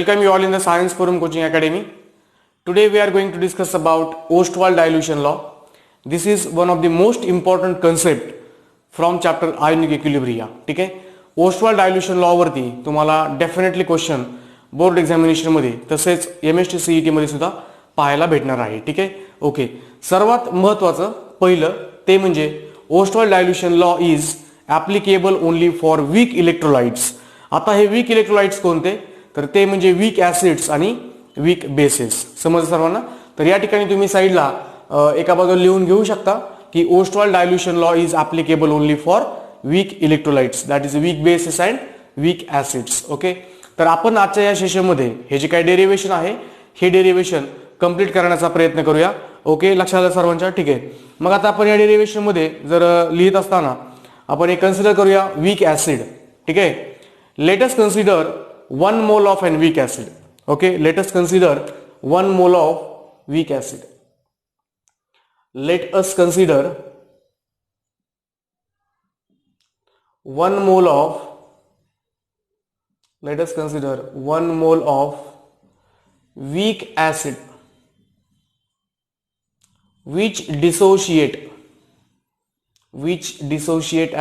Welcome you all in the Science Forum Coaching Academy. Today we are going to discuss about Ostwald dilution law. This is one of the most important concept from chapter ionic equilibria. ठीक आहे, Ostwald dilution law वरती तुम्हाला definitely question board examination मध्ये तसेच MST CET मध्ये सुद्धा पाहायला भेटणार आहे. ठीक आहे, ओके. सर्वात महत्त्वाचं पहिलं ते म्हणजे Ostwald dilution law is applicable only for weak electrolytes. आता हे वीक इलेक्ट्रोलाइट्स कोणते, तर ते म्हणजे वीक ऍसिड्स आणि वीक बेसेस. समजलं सर्वांना. तर या ठिकाणी तुम्ही साईडला एका बाजूला लिहून घेऊ शकता की Ostwald dilution law is applicable only for weak electrolytes, that is weak bases and weak acids. Okay. तर आपण आजच्या या सेशनमध्ये हे जे काही डेरिव्हेशन आहे हे डेरिव्हेशन कंप्लीट करण्याचा प्रयत्न करूया. ओके, लक्षात आलं सर्वांच्या. ठीक आहे, मग आता आपण या डेरिव्हेशन मध्ये जर लिहित असताना आपण एक कन्सिडर करूया वीक ऍसिड. ठीक आहे, let us consider 1 mole of an weak acid. Okay, let us consider 1 mole of weak acid. Let us consider 1 mole of, let us consider 1 mole of weak acid which dissociate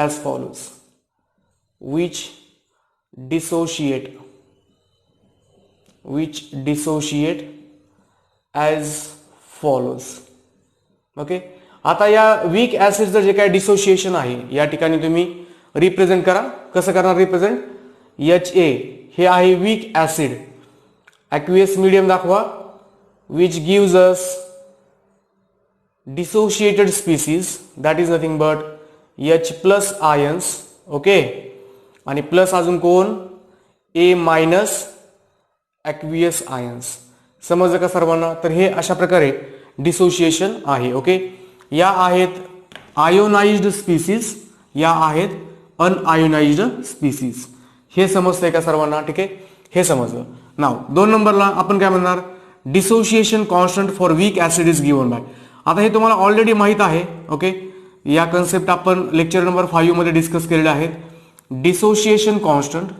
as follows. Which dissociate as follows. Okay. आता या weak ऍसिडचं जे काही dissociation आहे या ठिकाणी तुम्ही represent करा. कसं करणार रिप्रेझेंट? HA हे आहे वीक ऍसिड. ॲक्वियस मीडियम दाखवा which gives us dissociated species, that is nothing but H plus ions. Okay, आणि प्लस अजून कोण? A minus aqueous ions. समजलं का सर्वांना? तर हे अशा प्रकारे डिसोसिएशन आहे. ओके, या आहेत आयोनाइज्ड स्पीसीज, या आहेत अनआयोनाइज्ड स्पीसीज. हे समजतंय का सर्वांना? ठीक आहे, हे समजलं. नाव 2 नंबरला आपण काय म्हणणार? Dissociation constant for weak acid is given by. आता हे तुम्हाला ऑलरेडी माहित आहे. ओके, या कन्सेप्ट आपण लेक्चर नंबर 5 मध्ये डिस्कस केलेले आहेत. Dissociation constant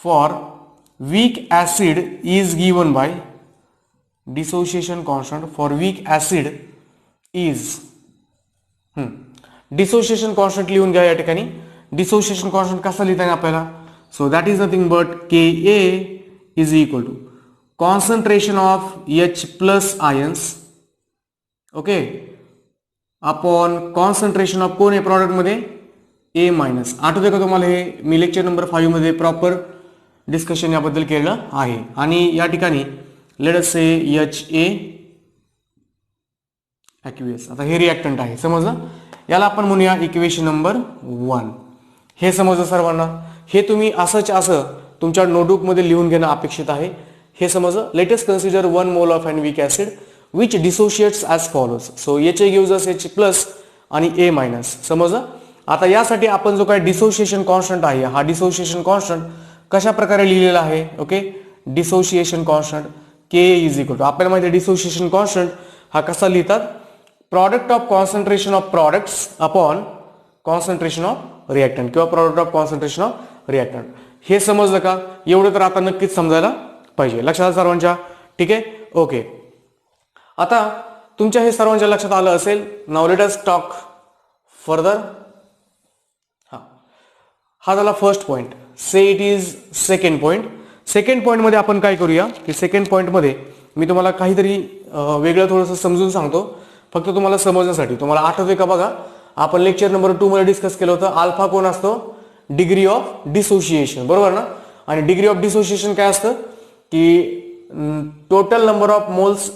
for weak acid is given by dissociation constant for weak acid is dissociation constant लिहून घ्या या ठिकाणी. डिसोसिएशन कॉन्स्टंट कसा लिहिता येईल आपल्याला? So that is nothing but Ka is equal to concentration of H plus ions, okay, upon concentration of कोण आहे प्रॉडक्ट मध्ये? A minus. आठवते का तुम्हाला? हे मी लेक्चर नंबर 5 मध्ये प्रॉपर डिस्कशन याबद्दल केलं आहे. आणि या ठिकाणी लेट अस से HA ॲक्वियस. आता हे रिॲक्टंट आहे. समजलं? याला आपण म्हणूया इक्वेशन नंबर 1. हे समजलं सर्वांना? हे तुम्ही असं तुमच्या नोटबुक मध्ये लिहून घेणं अपेक्षित आहे. हे समजलं? Late us consider 1 mole of an weak acid which dissociates as follows. So HA gives us H plus आणि A मायनस. समजलं? आता यासाठी आपण जो काही डिसोसिएशन कॉन्स्टंट आहे हा डिसोसिएशन कॉन्स्टंट कशा प्रकारे लिहिलेला आहे? Okay, dissociation constant Ka is equal to, आपल्याला माहिती आहे डिसोसिएशन कॉन्स्टंट हा कसा लिहितात? Product of concentration of products upon concentration of reactant किंवा product of concentration of reactant. हे समजलं का? एवढं तर आता नक्कीच समजायला पाहिजे. लक्षात सर्वांच्या? ठीक आहे, ओके. आता तुमच्या हे सर्वांच्या लक्षात आलं असेल. Now let us talk further. हा झाला first point. Say it is second point. Second point मध्ये आपण काय करूया की सेकंड पॉइंट मध्ये मी तुम्हाला काहीतरी वेगळं थोडंसं समजून सांगतो फक्त तुम्हाला समजण्यासाठी. तुम्हाला आठवतंय का? बघा, आपण लेक्चर नंबर 2 मध्ये डिस्कस केलं होतं. अल्फा कोण असतो? डिग्री ऑफ डिसोसिएशन, बरोबर ना? आणि डिग्री ऑफ डिसोसिएशन काय असतं की total number of moles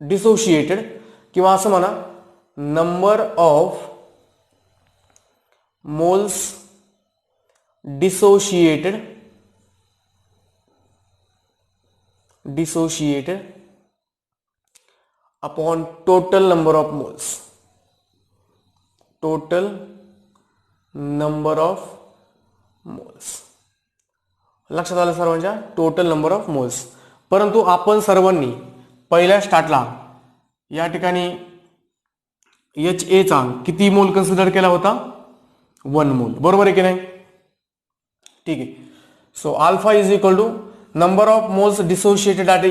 dissociated, किंवा असं म्हणा number of moles dissociated upon total number of moles. Total number of moles. लक्षात आलं सर्वांच्या? Total number of moles. परंतु आपण सर्वांनी पहिल्या स्टार्टला या ठिकाणी HA चा किती मोल कन्सिडर केला होता? 1 मोल. बरोबर आहे की नाही? ठीक आहे. So alpha is equal to number of moles dissociated at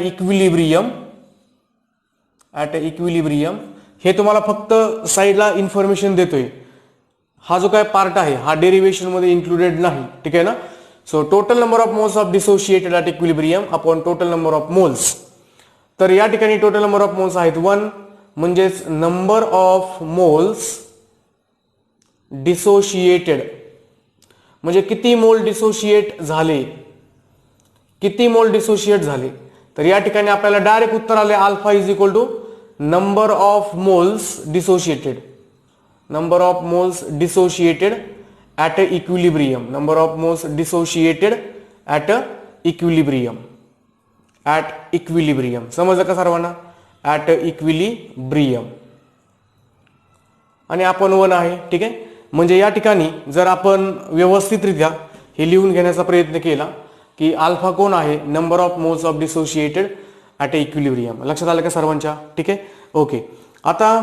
equilibrium. हे तुम्हाला फक्त साईडला इन्फॉर्मेशन देतोय. हा जो काय पार्ट आहे हा डेरिव्हेशन मध्ये इन्क्लुडेड नाही. ठीक आहे ना? So total number of moles of dissociated at equilibrium upon total number of moles. तर या ठिकाणी टोटल नंबर ऑफ मोल्स आहेत 1, म्हणजेच नंबर ऑफ मोल्स डिसोशिएटेड म्हणजे किती मोल डिसोशिएट झाले, तर या ठिकाणी आपल्याला डायरेक्ट उत्तर आले alpha is equal to number of moles dissociated at equilibrium. At equilibrium समजलं का सर्वांना? ॲट इक्विलिब्रियम आणि आपण 1 आहे. ठीक आहे. म्हणजे या ठिकाणी जर आपण व्यवस्थितरित्या हे लिहून घेण्याचा प्रयत्न केला की अल्फा कोण आहे? Number of moles of dissociated at equilibrium. लक्षात आलं का सर्वांच्या? ठीक आहे. ओके. आता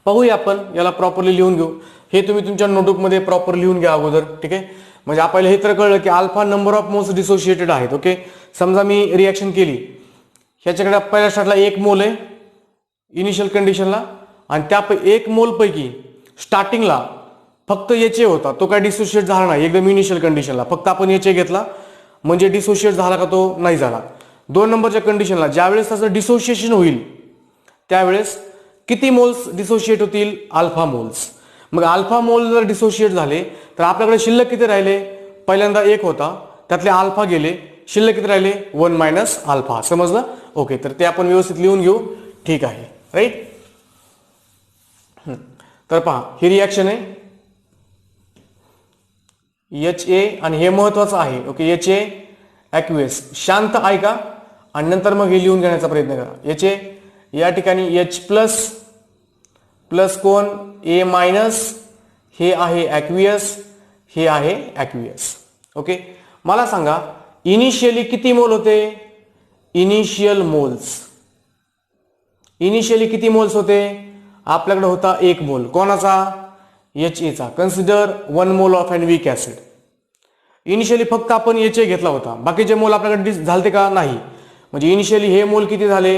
पाहूया आपण याला प्रॉपरली लिहून घेऊ. हे तुम्ही तुमच्या नोटबुकमध्ये प्रॉपर लिहून घ्या अगोदर. ठीक आहे. म्हणजे आपल्याला हे तर कळलं की alpha number of moles dissociated आहेत. ओके. समजा मी रिॲक्शन केली, ह्याच्याकडे पहिल्या स्टार्टला 1 मोल आहे इनिशियल कंडिशनला, आणि त्या 1 मोल पैकी स्टार्टिंगला फक्त HA होता, तो काय डिसोशिएट झाला नाही. एकदम इनिशियल कंडिशनला फक्त आपण HA घेतला म्हणजे डिसोशिएट झाला का? तो नाही झाला. 2 नंबरच्या कंडिशनला ज्यावेळेस त्याचं डिसोशिएशन होईल त्यावेळेस किती मोल्स डिसोशिएट होतील? Alpha moles. मग अल्फा मोल जर डिसोशिएट झाले तर आपल्याकडे शिल्लक किती राहिले? पहिल्यांदा 1 होता, त्यातले अल्फा गेले, शिल्लक किती राहिले? 1 मायनस अल्फा. समजलं? ओके. तर ते आपण व्यवस्थित लिहून घेऊ. ठीक आहे. राईट. तर पहा ही रिॲक्शन आहे HA आणि हे महत्वाचं आहे. ओके. HA ॲक्वियस शांत ऐका आणि नंतर मग हे लिहून घेण्याचा प्रयत्न करा. HA या ठिकाणी H प्लस कोण? A minus. हे आहे ॲक्वियस, हे आहे ॲक्वियस. ओके. मला सांगा इनिशियली किती मोल होते? इनिशियली किती मोल्स होते? आपल्याकडे होता 1 मोल. कोणाचा? HA चा. Consider 1 mole of an weak acid. Initially फक्त आपण HA घेतला होता, बाकीचे मोल आपल्याकडे झालते का? नाही. म्हणजे इनिशियली हे मोल किती झाले?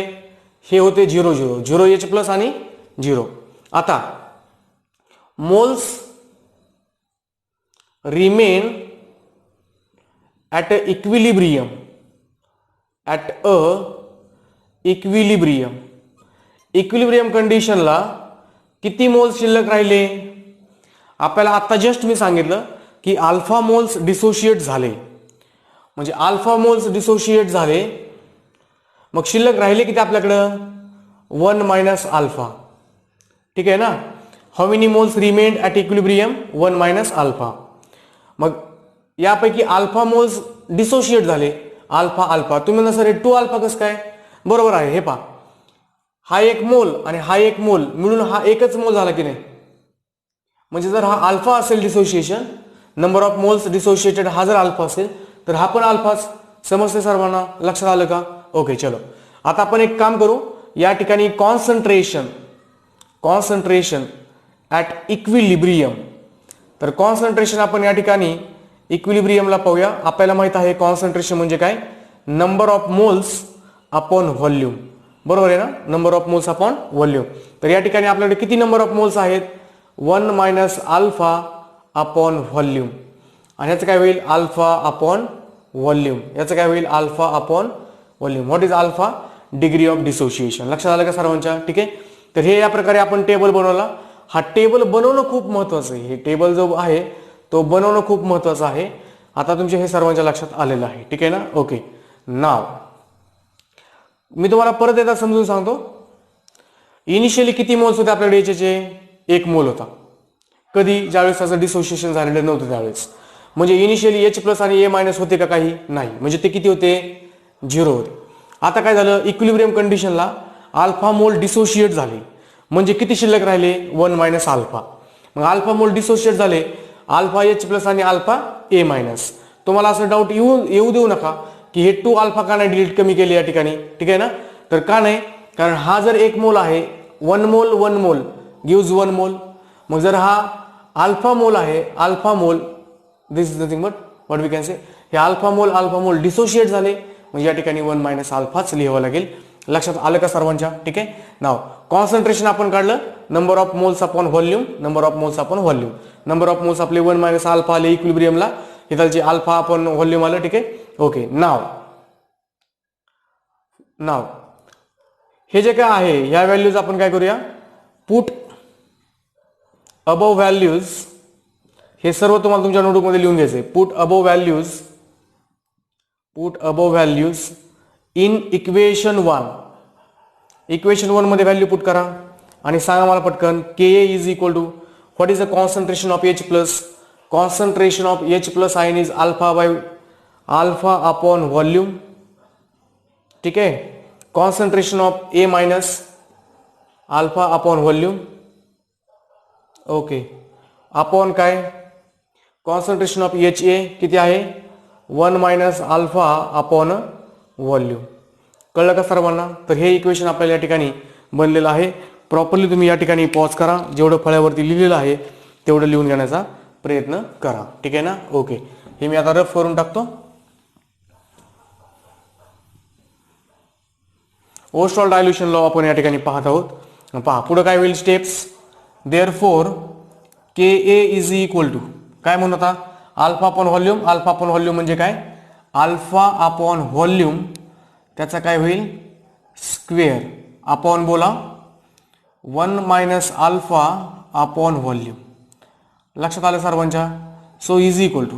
हे होते 0 H प्लस आणि 0. आता moles remain at equilibrium. Equilibrium कंडिशनला किती मोल्स शिल्लक राहिले? आपल्याला आता जस्ट मी सांगितलं की अल्फा मोल्स डिसोशिएट झाले, म्हणजे अल्फा मोल्स डिसोशिएट झाले, मग शिल्लक राहिले किती आपल्याकडं? 1 मायनस अल्फा. ठीक आहे ना? How many moles remained at equilibrium? 1 minus alpha. मग यापैकी अल्फा मोल्स डिसोशिएट झाले. अल्फा तुम्ही म्हणता सर 2 अल्फा कसं काय? बरोबर आहे. हे पहा, हा 1 मोल आणि हा 1 मोल मिळून हा एकच मोल झाला की नाही? म्हणजे जर हा अल्फा असेल dissociation, number of moles dissociated हा जर अल्फा असेल तर हा पण अल्फाच. समजते सर्वांना? लक्षात आलं का? ओके. चलो आता आपण एक काम करू. या ठिकाणी कॉन्सन्ट्रेशन ॲट इक्विलिब्रियम. तर कॉन्सन्ट्रेशन आपण या ठिकाणी इक्विलिब्रियमला पाहूया. आपल्याला माहित आहे कॉन्सन्ट्रेशन म्हणजे काय? Number of moles upon volume. बरोबर आहे ना? Number of moles upon volume. तर या ठिकाणी आपल्याकडे किती नंबर ऑफ मोल्स आहेत? 1 मायनस अल्फा अपॉन व्हॉल्यूम. आणि याचं काय होईल? Alpha upon volume. याचं काय होईल? Alpha upon volume. What is alpha? Degree of dissociation. लक्षात आलं का सर्वांच्या? ठीक आहे. तर हे या प्रकारे आपण टेबल बनवला. हा टेबल बनवणं खूप महत्वाचं आहे. हे टेबल जो आहे तो बनवणं खूप महत्वाचं आहे. आता तुमच्या हे सर्वांच्या लक्षात आलेलं आहे. ठीक आहे ना? ओके. नाव मी तुम्हाला परत एकदा समजून सांगतो. इनिशियली किती मोल्स होते आपल्याकडे? HAचे 1 मोल होता. कधी? ज्यावेळेस त्याचं डिसोशिएशन झालेलं नव्हतं त्यावेळेस. म्हणजे इनिशियली H प्लस आणि A मायनस होते का? काही नाही. म्हणजे ते किती होते? 0 होते. आता काय झालं? इक्विलिब्रियम कंडिशनला अल्फा मोल डिसोशिएट झाले, म्हणजे किती शिल्लक राहिले? 1 मायनस अल्फा. मग अल्फा मोल डिसोशिएट झाले, अल्फा H प्लस आणि अल्फा A मायनस. तुम्हाला असं डाऊट येऊ देऊ नका की हे 2 अल्फा का नाही डिलीट कमी केले या ठिकाणी? ठीक आहे ना? तर का नाही? कारण हा जर 1 मोल आहे, 1 मोल गिव्स 1 मोल. मग जर हा अल्फा मोल आहे, alpha mole, this is nothing but what we can say, हे अल्फा मोल डिसोशिएट झाले, म्हणजे या ठिकाणी 1 मायनस अल्फाच लिहावं लागेल. लक्षात आलं का सर्वांच्या? ठीक आहे. नाव कॉन्सन्ट्रेशन आपण काढलं, number of moles upon volume, number of moles upon volume. Number of moles आपले 1 मायनस अल्फा आले इक्विलिब्रियमला, इथलचे अल्फा अपॉन व्हॉल्यूम आलं. ठीक आहे. ओके. नाव हे जे काय आहे ह्या व्हॅल्यूज आपण काय करूया, पुट अबव व्हॅल्यूज, हे सर्व तुम्हाला तुमच्या नोटबुकमध्ये लिहून घ्यायचे. Put above values in equation 1. Equation 1 मध्ये व्हॅल्यू पुट करा आणि सांगा मला पटकन Ka is equal to what is the concentration of H plus. Concentration of H plus ion is alpha upon volume. ठीक आहे. Concentration of A minus alpha upon volume. Okay. Upon काय, concentration of HA किती आहे, 1 minus alpha upon volume. कळलं का सर्वांना? तर हे इक्वेशन आपल्याला या ठिकाणी बनलेलं आहे. प्रॉपरली तुम्ही या ठिकाणी पॉज करा, जेवढं फळ्यावरती लिहिलेलं आहे तेवढं लिहून घेण्याचा प्रयत्न करा. ठीक आहे ना? ओके. हे मी आता रफ करून टाकतो. ओस्टॉल डायल्युशन लॉ आपण या ठिकाणी पाहत आहोत. पहा पुढे काय होईल steps. Therefore Ka is equal to काय म्हणून आता, alpha upon volume. Alpha upon volume म्हणजे काय, अल्फा अपॉन व्हॉल्यूम, त्याचा काय होईल स्क्वेअर अपॉन बोला 1 मायनस अल्फा अपॉन व्हॉल्यूम. लक्षात आलं सर्वांच्या? So is equal to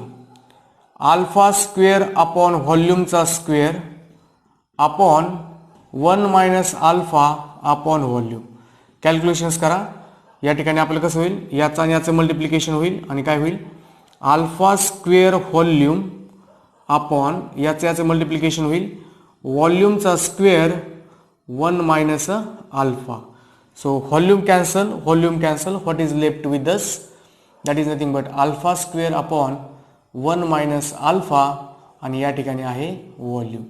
alpha square upon व्हॉल्यूमचा square upon 1 minus alpha upon volume. Calculations करा. या ठिकाणी आपल्याला कसं होईल, याचा आणि याचं मल्टिप्लिकेशन होईल आणि काय होईल, अल्फा स्क्वेअर व्हॉल्यूम अपॉन याचं मल्टिप्लिकेशन होईल व्हॉल्यूमचा square 1 minus alpha. So volume cancel, what is left with us, that is nothing but alpha square upon 1 minus alpha आणि या ठिकाणी आहे व्हॉल्यूम.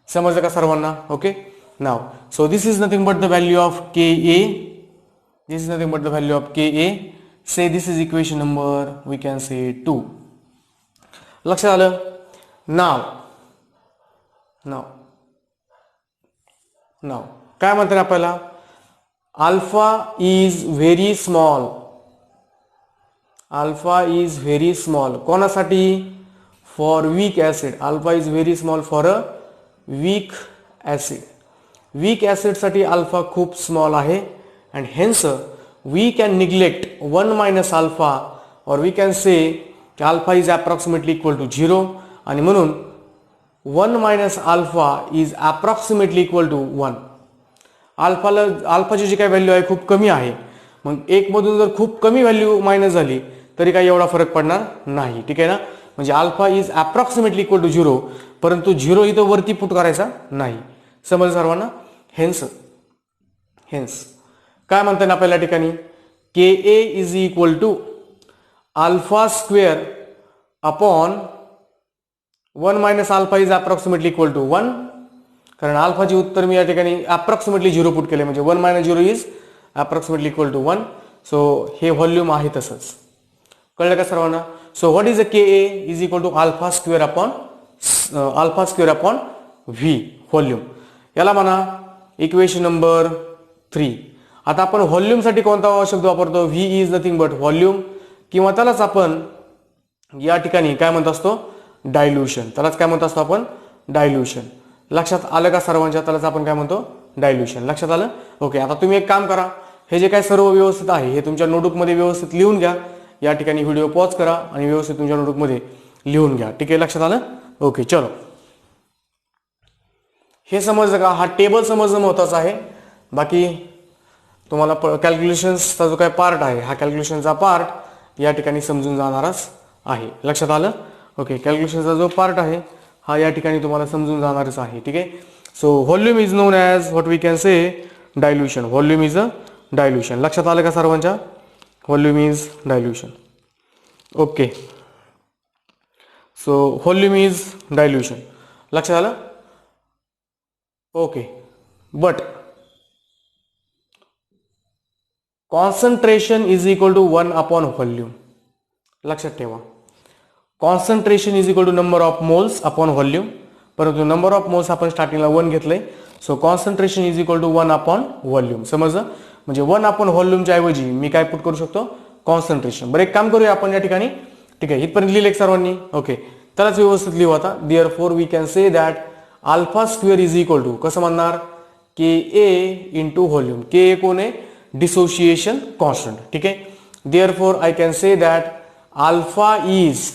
समजलं का सर्वांना? Okay. Now so this is nothing but the value of Ka. This is nothing but the value of Ka. Say this is equation number, we can say 2. लक्षात आलं? Now काय म्हणतात आपल्याला, अल्फा इज व्हेरी स्मॉल. कोणासाठी? For weak acid. Alpha is very small for a weak acid. Weak acid साठी alpha खूप small आहे. And hence we can neglect 1 minus alpha, or we can say alpha is approximately equal to 0, आणि म्हणून 1 minus alpha is approximately equal to 1. अल्फाची जी काही value आहे खूप कमी आहे. मग 1 मधून जर खूप कमी व्हॅल्यू मायनस झाली तरी काही एवढा फरक पडणार नाही. ठीक आहे ना? म्हणजे alpha is approximately equal to 0, परंतु 0 इथं वरती पुट करायचा नाही. समजलं सर्वांना? हेन्स काय म्हणतात आपल्याला या ठिकाणी, Ka is equal to alpha square upon 1 minus alpha is approximately equal to 1. कारण अल्फाची उत्तर मी या ठिकाणी अप्रॉक्सिमेटली 0 पुट केले, म्हणजे 1 minus 0 is approximately equal to 1. So हे व्हॉल्यूम आहे तसंच. कळलं का सर्वांना? So what is a Ka is equal to alpha square upon V volume. याला म्हणा इक्वेशन नंबर 3. आता आपण व्हॉल्यूम साठी कोणता शब्द वापरतो, V is nothing but volume, किंवा त्यालाच आपण या ठिकाणी काय म्हणत असतो, डायल्युशन. त्यालाच काय म्हणत असतो आपण, डायल्युशन. लक्षात आलं का सर्वांच्या? त्यालाच आपण काय म्हणतो, डायल्युशन. लक्षात आलं? ओके. आता तुम्ही एक काम करा, हे जे काय सर्व व्यवस्थित आहे हे तुमच्या नोटबुकमध्ये व्यवस्थित लिहून घ्या. या ठिकाणी व्हिडिओ पॉज करा आणि व्यवस्थित तुमच्या नोटबुकमध्ये लिहून घ्या. ठीक आहे? लक्षात आलं? ओके. चलो, हे समजलं का? हा टेबल समजणं महत्वाचं आहे. बाकी तुम्हाला कॅल्क्युलेशन्सचा जो काही पार्ट आहे, हा कॅल्क्युलेशनचा पार्ट या ठिकाणी समजून जाणारच आहे. लक्षात आलं? ओके. कॅल्क्युलेशनचा जो पार्ट आहे हा या ठिकाणी तुम्हाला समजून जाणारच आहे. ठीक आहे? So volume is known as what we can say dilution. Volume is a dilution. लक्षात आलं का सर्वांच्या? Volume is dilution. Okay. So volume is dilution. लक्षात आलं? Okay. But concentration is equal to 1 upon volume. लक्षात ठेवा, concentration is equal to number of moles upon volume, परंतु number of moles आपण स्टार्टिंगला 1 घेतलंय. So concentration is equal to 1 upon volume. समजलं? म्हणजे 1 अपॉन व्हॉल्यूमच्या ऐवजी मी काय पुट करू शकतो, कॉन्सन्ट्रेशन. बरं, एक काम करूया आपण या ठिकाणी. ठीक आहे, इथपर्यंत लिहिले सर्वांनी? ओके, त्यालाच व्यवस्थित लिहू आता. Therefore we can say that alpha square is equal to, कसं म्हणणार, के ए इंटू व्हॉल्यूम. के ए कोण आहे, डिसोसिएशन कॉन्स्टंट. ठीक आहे, therefore I can say that alpha is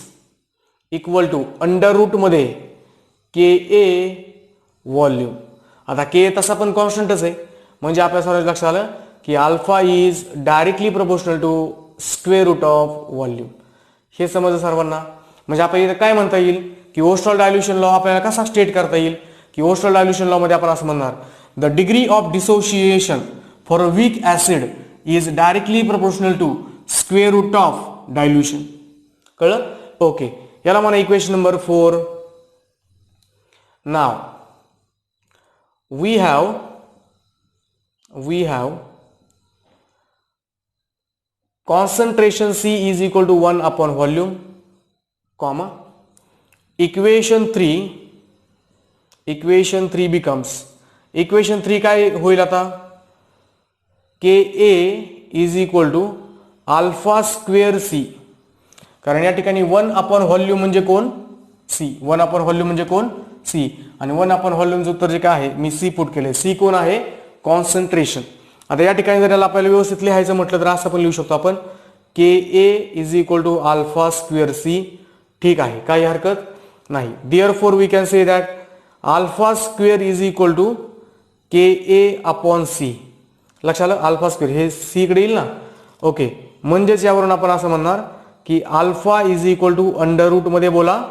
equal to under root मध्ये के ए व्हॉल्यूम. आता के तसा पण कॉन्स्टंटच आहे, म्हणजे आपल्या सर्व लक्षात आलं की alpha is directly proportional to square root of volume. हे समजलं सर्वांना? म्हणजे आपल्याला इथं काय म्हणता येईल की ओस्टॉल डायल्युशन लॉ आपल्याला कसा स्टेट करता येईल की ओस्टॉल डायल्युशन लॉ मध्ये आपण असं म्हणणार, the degree of dissociation for a weak acid is directly proportional to square root of dilution. कळलं? ओके, याला म्हणा इक्वेशन नंबर 4. नाव we have concentration C is equal to 1 upon volume, comma, equation 3 becomes, equation 3 काय होईल आता, Ka is equal to alpha square C. कारण या ठिकाणी 1 अपॉन व्हॉल्यूम म्हणजे कोण, C. 1 अपॉन व्हॉल्यूम म्हणजे कोण, C. आणि 1 अपॉन व्हॉल्यूमचं उत्तर जे काय आहे मी C पुट केले. C कोण आहे, कॉन्सन्ट्रेशन. आता या ठिकाणी जर याला आपल्याला व्यवस्थित लिहायचं म्हटलं तर असं पण लिहू शकतो आपण, K A is equal to alpha square C. ठीक आहे, काही हरकत नाही. Therefore we can say that alpha square is equal to K A upon C. लक्षात आलं? अल्फा स्क्वेअर हे C इकडे येईल ना. ओके, म्हणजेच यावरून आपण असं म्हणणार की alpha is equal to under root मध्ये बोला,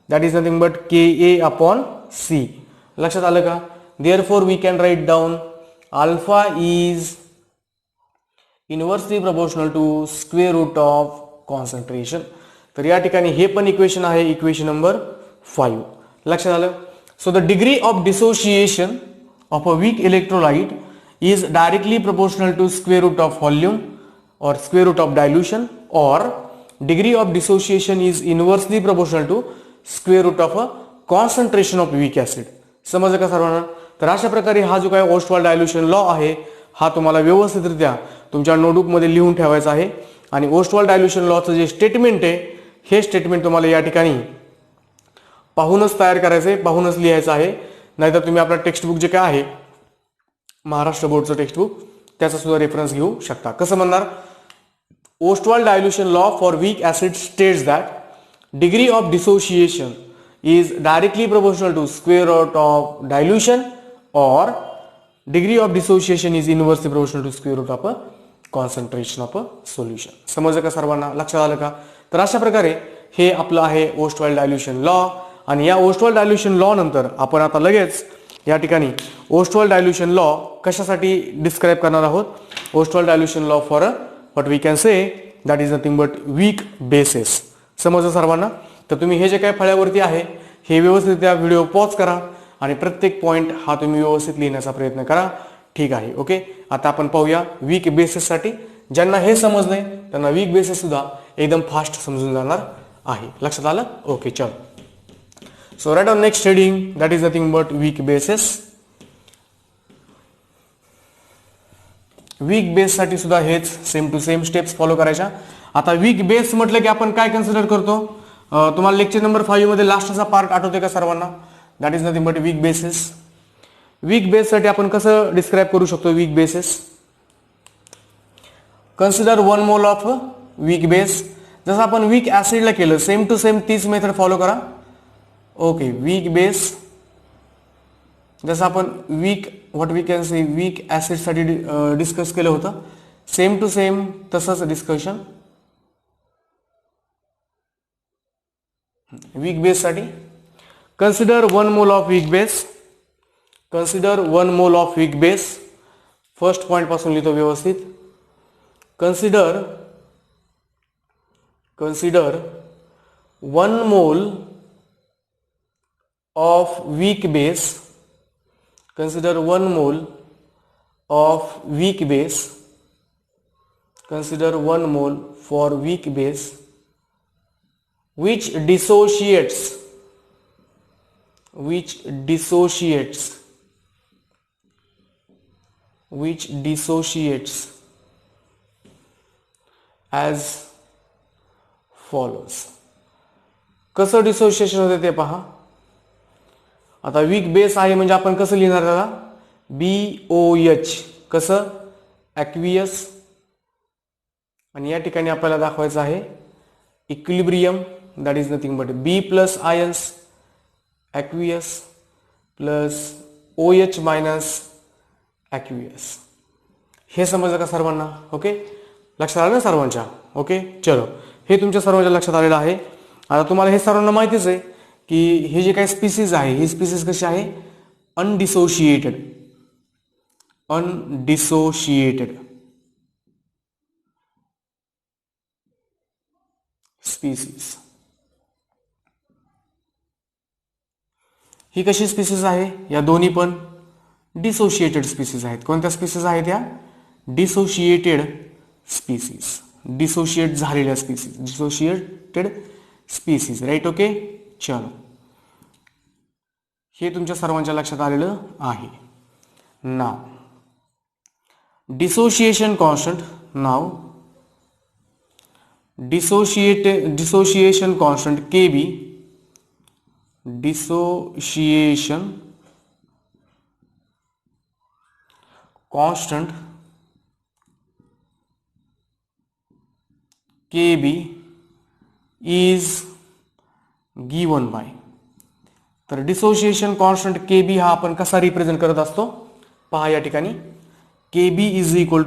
that is nothing but K A upon C. लक्षात आलं का? Therefore we can write down alpha is inversely proportional to square root of concentration. तर या ठिकाणी हे पण इक्वेशन आहे, इक्वेशन नंबर 5. लक्षात आलं? So the degree of dissociation of a weak electrolyte is directly proportional to square root of volume or square root of dilution, or degree of dissociation is inversely proportional to square root of a concentration of weak acid. समजलं का सर्वांना? तर अशा प्रकारे हा जो काय Ostwald dilution law आहे हा तुम्हाला व्यवस्थितरित्या तुमच्या नोटबुक मध्ये लिहून ठेवायचा आहे. आणि ओस्टवाल्ड डायल्युशन लॉचं जे स्टेटमेंट आहे हे स्टेटमेंट तुम्हाला या ठिकाणी पाहूनच तयार करायचं आहे, पाहूनच लिहायचं आहे. नाहीतर तुम्ही आपला टेक्स्टबुक जे काय आहे महाराष्ट्र बोर्डचं टेक्स्टबुक त्याचा सुद्धा रेफरन्स घेऊ शकता. कसं म्हणणार, Ostwald dilution law for weak acid states that degree of dissociation is directly proportional to square root of dilution, or degree of dissociation is inversely proportional to square root of a concentration of a solution. समजलं का सर्वांना? लक्षात आलं का? तर अशा प्रकारे हे आपलं आहे Ostwald dilution law. आणि या Ostwald dilution law नंतर आपण आता लगेच या ठिकाणी Ostwald dilution law कशासाठी डिस्क्राइब करणार आहोत. Ostwald dilution law for a what we can say that is nothing but weak bases. समजलं सर्वांना? तर तुम्ही हे जे काही फळ्यावरती आहे हे व्यवस्थित त्या व्हिडिओ पॉज करा आणि प्रत्येक पॉइंट हा तुम्ही व्यवस्थित लिहिण्याचा प्रयत्न करा. ठीक आहे? ओके, आता आपण पाहूया वीक बेसिस साठी. ज्यांना हे समजलंय त्यांना वीक बेसिस सुद्धा एकदम फास्ट समजून जाणार आहे. लक्षात आलं? ओके, चल. So write on next heading, that is nothing but weak bases. Weak base साठी सुद्धा हेच same to same steps follow करायच्या. आता वीक बेस म्हटलं की आपण काय कन्सिडर करतो, तुम्हाला लेक्चर नंबर 5 मध्ये लास्टचा पार्ट आठवते का सर्वांना? That is nothing but weak bases. Weak base साठी आपण कसं डिस्क्राइब करू शकतो weak basis? Consider 1 mole of weak base. जसं आपण वीक ऍसिडला केलं सेम टू सेम तीच मेथड फॉलो करा. ओके, वीक बेस जसं आपण weak what we can say weak acid साठी डिस्कस केलं होतं सेम टू सेम तसंच डिस्कशन वीक बेस साठी. Consider 1 mole of weak base. Consider 1 mole of weak base. First point पासून लिहितो व्यवस्थित. Consider 1 mole of weak base. Consider 1 mole of weak base consider 1 mole for weak base which dissociates as follows. कसं dissociation होते ते पहा. आता weak base आहे म्हणजे आपण कसं लिहिणार त्याला, BOH, कसं ॲक्वियस, आणि या ठिकाणी आपल्याला दाखवायचं आहे equilibrium, that is nothing but B plus ions aqueous plus OH minus aqueous. हे समजलं का सर्वांना? ओके, लक्षात आलं ना सर्वांच्या? ओके, चलो, हे तुमच्या सर्वांच्या लक्षात आलेलं आहे. आता तुम्हाला हे सर्वांना माहितीच आहे की हे जे काही स्पीसीज आहे, ही स्पीसीज कशी आहे, अनडिसोशिएटेड स्पीसीज. ही कशी स्पीसीज आहे? या दोन्ही पण डिसोशिएटेड स्पीसीज आहेत. कोणत्या स्पीसीज आहेत या? डिसोशिएटेड स्पीसीज, डिसोशिएट झालेल्या species, dissociated species, right? Okay, चलो, हे तुमच्या सर्वांच्या लक्षात आलेलं आहे. Now dissociation constant, now dissociation constant KB, dissociation constant KB is given by. तर डिसोशिएशन कॉन्स्टंट KB हा आपण कसा रिप्रेझेंट करत असतो पहा या ठिकाणी. KB is equal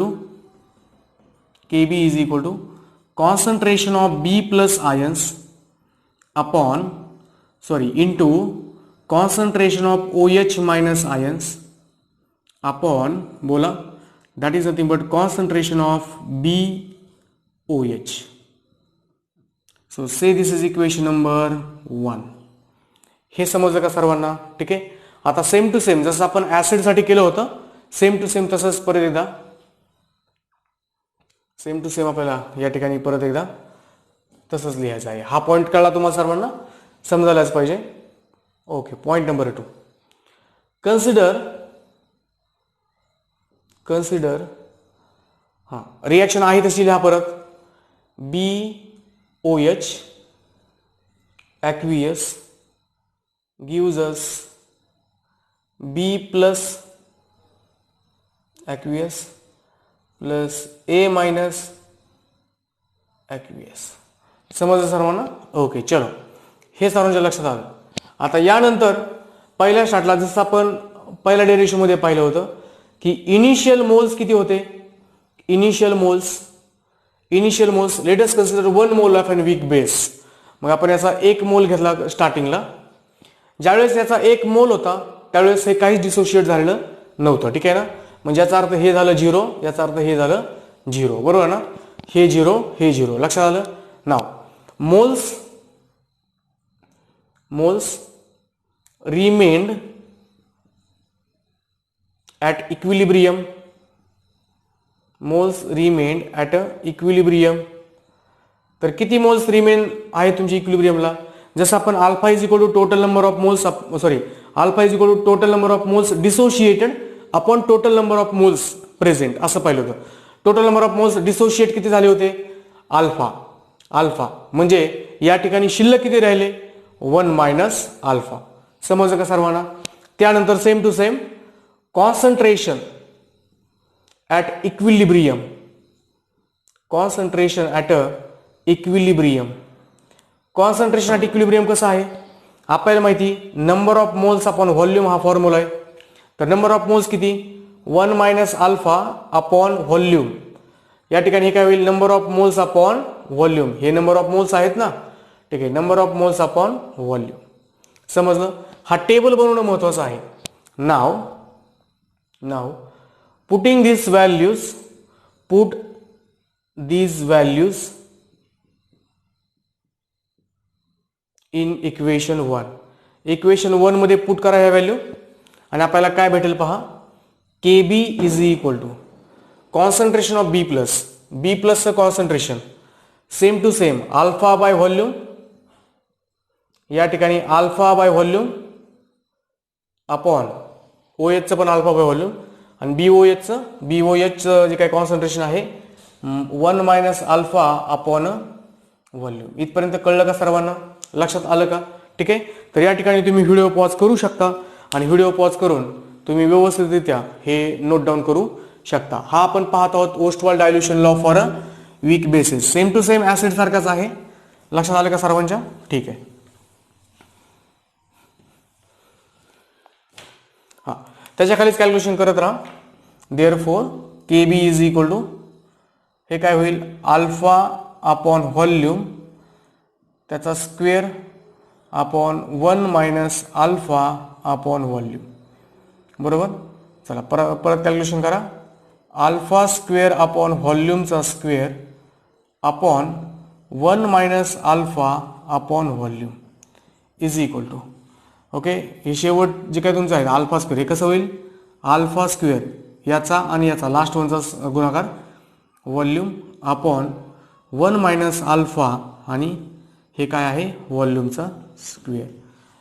to concentration of B plus ions upon into concentration of OH minus ions upon, बोला, that is nothing but concentration of BOH. So say this is equation number 1. हे समजलं का सर्वांना? ठीक आहे. आता सेम टू सेम जसं आपण ऍसिड साठी केलं होतं, सेम टू सेम तसंच परत एकदा सेम टू सेम आपल्याला या ठिकाणी परत एकदा तसंच लिहायचं आहे. हा पॉइंट कळला तुम्हाला सर्वांना? समजायलाच पाहिजे. Okay, point number 2. कन्सिडर हा रिएक्शन आहे तशी लिहा परत. BOH aqueous gives us B plus aqueous plus A minus aqueous. समजलं सर्वांना? ओके, चलो, हे सर्वांच्या लक्षात आलं. आता यानंतर पहिल्या स्टार्टला जसं आपण पहिल्या डेरिव्हेशन मध्ये पाहिलं होतं की इनिशियल मोल्स किती होते. Initial moles late us consider 1 mole of N weak base. मग आपण याचा 1 मोल घेतला स्टार्टिंगला. ज्यावेळेस याचा 1 मोल होता त्यावेळेस हे काहीच डिसोशिएट झालेलं नव्हतं. ठीक आहे ना? म्हणजे याचा अर्थ हे झालं 0, याचा अर्थ हे झालं 0, बरोबर ना? हे 0, हे 0, लक्षात आलं? Now moles remained at equilibrium. Moles remained at equilibrium. तर किती मोल्स रिमेन आहे तुमच्या इक्विलिब्रियमला? जसं आपण alpha is equal to total number of moles, alpha is equal to total number of moles dissociated upon total number of moles present असं पाहिलं होतं. Total number of moles dissociate किती झाले होते? अल्फा. म्हणजे या ठिकाणी शिल्लक किती राहिले? 1 मायनस अल्फा. समजलं का सर्वांना? त्यानंतर same to same concentration at equilibrium. Concentration at equilibrium कसं आहे? आपल्याला माहिती number of moles upon volume हा फॉर्म्युला आहे. तर नंबर ऑफ मोल्स किती? 1 मायनस अल्फा अपॉन व्हॉल्यूम. या ठिकाणी काय होईल? Number of moles upon volume. हे नंबर ऑफ मोल्स आहेत ना? ठीक आहे, number of moles upon volume. समजलं? हा टेबल बनवणं महत्वाचं आहे. नाव putting these values in equation 1. Equation 1 मध्ये पुट करा ह्या व्हॅल्यू आणि आपल्याला काय भेटेल पहा. KB is equal to concentration of B plus, B प्लसचं concentration same to same alpha by volume, या ठिकाणी alpha by volume upon O एचचं पण अल्फा बाय व्हॉल्यूम आणि बी ओ एचचं जे काही कॉन्सन्ट्रेशन आहे 1 मायनस अल्फा अपॉन व्हॉल्यूम. इथपर्यंत कळलं का सर्वांना? लक्षात आलं का? ठीक आहे. तर या ठिकाणी तुम्ही व्हिडिओ पॉज करू शकता आणि व्हिडिओ पॉज करून तुम्ही व्यवस्थितरित्या हे नोट डाऊन करू शकता. हा आपण पाहत आहोत Ostwald dilution law for a weak bases. Same to same acid सारखाच आहे. लक्षात आलं का सर्वांच्या? ठीक आहे. हा, त्याच्या खालीच कॅल्क्युलेशन करत राहा. Therefore K B is equal to हे काय होईल अल्फा अपॉन व्हॉल्यूम त्याचा square upon 1 minus alpha upon volume. बरोबर. चला परत कॅल्क्युलेशन करा. अल्फा स्क्वेअर अपॉन व्हॉल्यूमचा square upon 1 minus alpha upon volume is equal to okay. हे शेवट जे काही तुमचं आहे अल्फा स्क्वेअर हे कसं होईल अल्फा स्क्वेअर याचा आणि याचा लास्ट वनचा गुणाकार व्हॉल्यूम अपॉन 1 मायनस अल्फा आणि हे काय आहे व्हॉल्यूमचा स्क्वेअर.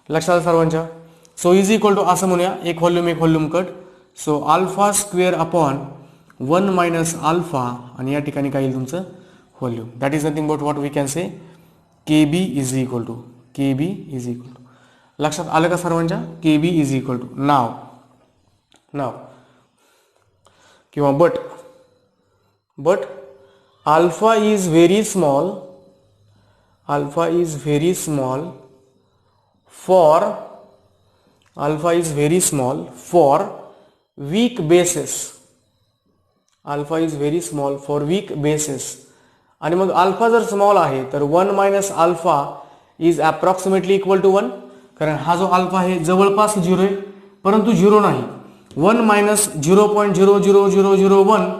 लक्षात सर्वांच्या? सो इज इक्वल टू असं म्हणूया एक volume cut. So alpha square upon 1 minus alpha आणि या ठिकाणी काय येईल तुमचं volume. That is nothing but what we can say K B is equal to लक्षात आलं का सर्वांच्या? K B is equal to नाव किंवा but alpha is very small for weak bases. आणि मग अल्फा जर स्मॉल आहे तर 1 minus alpha is approximately equal to 1. कारण हा जो अल्फा आहे जवळपास 0 आहे परंतु 0 नाही. 1 मायनस 0.00001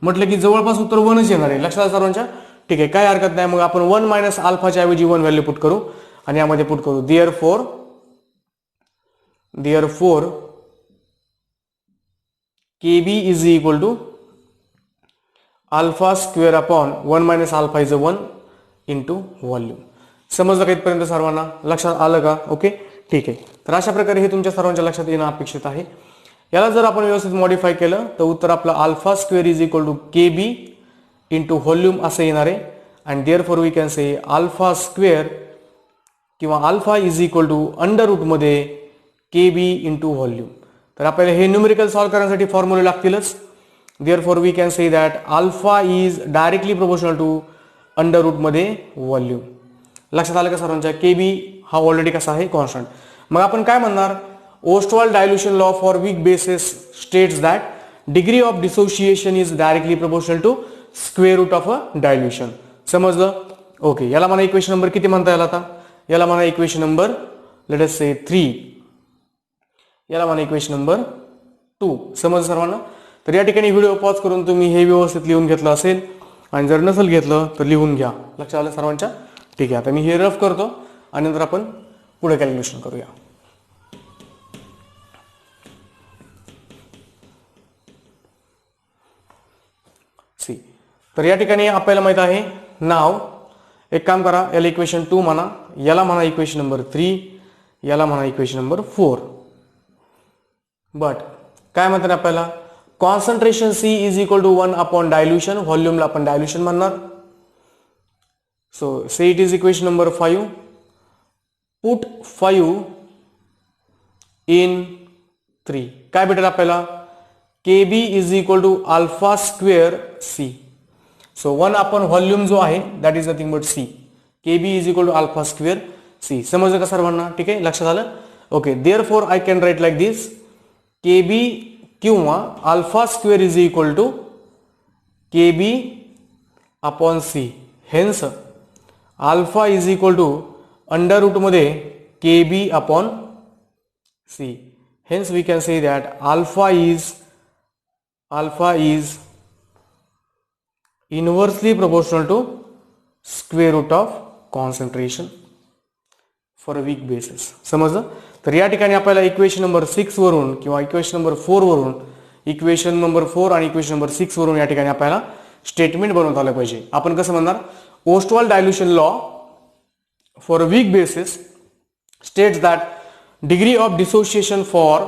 म्हटलं की जवळपास उत्तर 1च येणार आहे. लक्षात सर्वांच्या? ठीक आहे, काय हरकत नाही. मग आपण 1 मायनस अल्फाच्या ऐवजी 1 व्हॅल्यू पुट करू आणि यामध्ये पुट करू therefore K B is equal to alpha square upon 1 minus alpha is 1 into volume. समजलं का इथपर्यंत सर्वांना? लक्षात आलं का? ओके, ठीक आहे. तर अशा प्रकारे हे तुमच्या सर्वांच्या लक्षात येणं अपेक्षित आहे. याला जर आपण व्यवस्थित मॉडिफाय केलं तर उत्तर आपलं alpha square is equal to K B into volume असं येणार आहे. And therefore we can say alpha square किंवा alpha is equal to under रूटमध्ये के बी इंटू व्हॉल्यूम. तर आपल्याला हे न्यूमेरिकल सॉल्व्ह करण्यासाठी फॉर्म्युले लागतीलच. Therefore we can say that alpha is directly proportional to under रूटमध्ये व्हॉल्यूम. लक्षात आलं का सर्वांच्या? के बी हा ऑलरेडी कसा आहे कॉन्स्टंट. मग आपण काय म्हणणार Ostwald dilution law for weak bases states that degree of dissociation is directly proportional to square root of a dilution. समजलं? ओके. याला मला इक्वेशन नंबर किती म्हणता येईल आता? याला मला इक्वेशन नंबर लेट अस से 3. याला मला इक्वेशन नंबर 2. समजलं सर्वांना? तर या ठिकाणी व्हिडिओ पॉज करून तुम्ही हे व्यवस्थित लिहून घेतलं असेल आणि जर नसेल घेतलं तर लिहून घ्या. लक्षात आलं सर्वांच्या? ठीक आहे. आता मी हे रफ करतो आणि नंतर आपण पुढे कॅल्क्युलेशन करूया. सी, तर या ठिकाणी आपल्याला माहित आहे नाव. एक काम करा, याला इक्वेशन 2 म्हणा, याला म्हणा इक्वेशन नंबर 3, याला म्हणा इक्वेशन नंबर 4. बट काय म्हणतात आपल्याला concentration C is equal to 1 upon dilution. व्हॉल्यूमला आपण डायल्युशन म्हणणार. So say it is equation number 5. Put 5 in 3. काय भेटेल आपल्याला K B is equal to alpha square C. So 1 upon volume जो आहे that is nothing but C. K B is equal to alpha square C. समजलं का सर्वांना? ठीक आहे, लक्षात आलं? Okay. Therefore I can write like this K B किंवा alpha square is equal to K B upon C. Hence alpha is equal to under root मध्ये K B upon C. Hence we can say that alpha is inversely proportional to square root of concentration for a weak basis. समजलं? तर या ठिकाणी आपल्याला equation number 6 वरून किंवा equation number 4 वरून equation number 4 आणि इक्वेशन नंबर 6 वरून या ठिकाणी आपल्याला स्टेटमेंट बनवता आलं पाहिजे. आपण कसं म्हणणार, Ostwald dilution law for a weak bases states that degree of dissociation for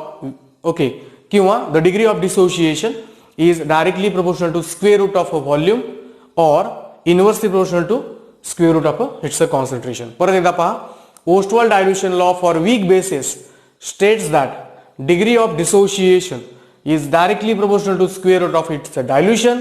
okay किंवा the degree of dissociation is directly proportional to square root of a volume और inversely proportional to square root of its a concentration. परत एकदा पहा, Ostwald dilution law for weak bases states that degree of dissociation is directly proportional to square root of its dilution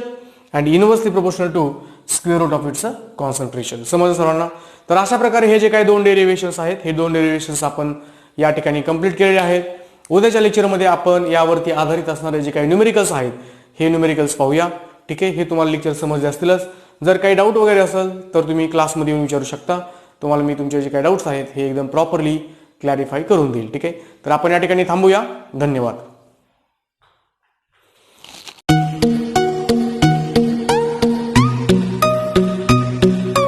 and inversely proportional to square root of its concentration. समजलं सर्वांना? तर अशा प्रकारे हे जे काही 2 डेरिव्हेशन्स आहेत, हे 2 डेरिव्हेशन्स आपण या ठिकाणी कंप्लीट केलेले आहेत. उद्याच्या लेक्चरमध्ये आपण यावरती आधारित असणारे जे काही न्यूमेरिकल्स आहेत हे न्यूमेरिकल्स पाहूया. ठीक आहे, हे तुम्हाला लेक्चर समजले असतीलच. जर काही डाऊट वगैरे असेल तर तुम्ही क्लासमध्ये येऊन विचारू शकता. तुम्हाला मी तुमचे जे काही डाऊट्स आहेत हे एकदम प्रॉपरली क्लॅरिफाय करून देईल. ठीक आहे, तर आपण या ठिकाणी थांबूया. धन्यवाद.